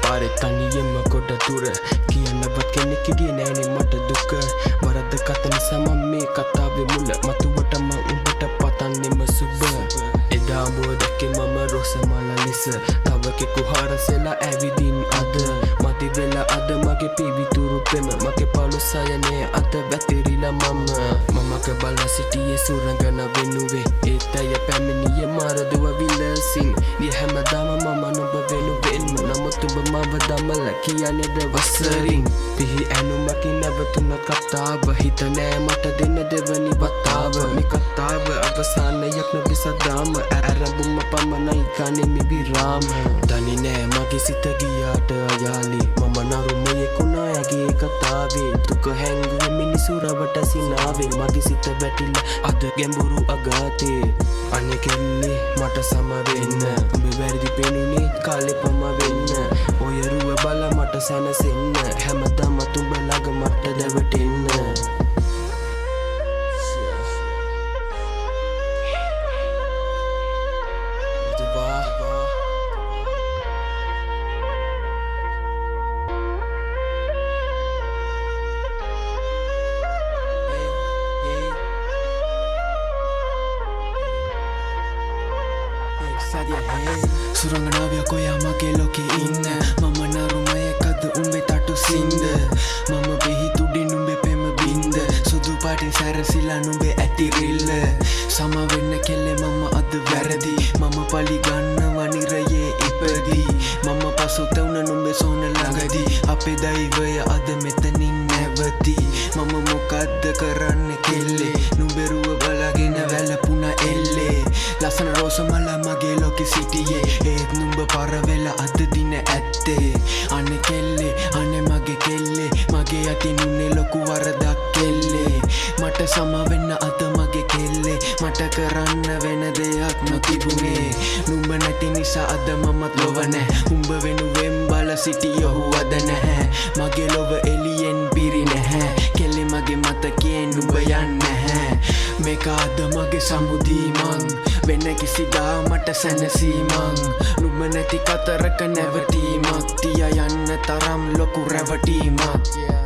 පාරේ තනියෙම කොට දුර කියන්නවත් කෙනෙක් හිටියේ නෑනේ මට දුක වරද කත නිසා මම මේ කතාවේ මුල මතුවටම උඹට පතන්නෙම සුබ එදා උඹව දැක්කේ මම රොසමල ලෙස තව කෙකුහාරසෙලා ඇවිදින් අද මති වෙලා අද මගේ පිවිතුරු පෙම මගේ පළුසයනේ අද වැතිරිලා මමක බලා සිටියේ සුරංගන වෙනුවේ ඒත් ඇය පැමිණියේ මාරදුව විලසින් දිය හැමදාම මම නුඹ වෙනුවෙන්ම නමුත් උඹ මව දමල කියන්නේද වසරින් පිහි ඇනුමකින් නැවතුන කතාව හිත නෑ මට දෙන්න දෙවනි වතාව මේ කතාව අවසානයක් නොවි සදාම ඇරඹුම පමණයි ගන්නේ මේ විරාම දන්නේ නෑ මගේ සිත ගියාට අයාලි මම නරුමයේ කුණායගේ කතාවේ දුක හැංගුවේ මිනිසු රවට සිනාවේ මගේ සිත වැටිලා අද ගැඹුරු අගාතේ අනේ කෙල්ලේ මට සම වෙන්න උඹ වැරදි පෙනුනේ කාලේ පම වෙන්න ඔය රුව බල මට සැනසෙන්න හැමදාම උඹ ළඟ මට දැවටෙන්න සුරංගනාවයක් ඔයා මගේ ලෝකේ ඉන්න මම නරුමයකද උඹේ තටු සින්ද මම පිහිතුඩින් උඹේ පෙම බින්ද සුදු පාටින් සැරසිලා නුඹේ ඇතිරිල්ල සම වෙන්න කෙල්ලේ මම අද වැරදි මම පලි ගන්නවා නිරයේ ඉපදී මම පසුතැවුන නුඹේ සෝන ළඟදී අපේ දෛවය අද මෙතනින් නැවති මම මොකද්ද කරන්න කෙල්ලේ නුඹේ රුව බලාගෙන වැළපුණා එල්ලේ ලස්සන රෝසමල මගේ ලෝකෙ සිටියේ ඒත් නුඹ පරවෙලා අද දින ඇත්තේ අනේ කෙල්ලේ අනේ මගේ කෙල්ලේ මගේ යටින් උන්නේ ලොකු වරදක් කෙල්ලේ මට සම වෙන්න අද මගේ කෙල්ලේ මට කරන්න වෙන දෙයක් නොතිබුණේ නුඹ නැති නිසා අද මමත් ලොව නැහැ උඹ වෙනුවෙන් බල සිටියෝ අද නැහැ මගේ ලොව එළියෙන් පිරි නැහැ කෙල්ලේ මගේ මතකයෙන් නුඹ යන්නේ නැහැ මේක අද මගේ සමුදීමන් වෙන කිසිදා මට සැනසීමන් නුඹ නැති කතරක නැවතීමක් තියා යන්න තරම් ලොකු රැවටීමක්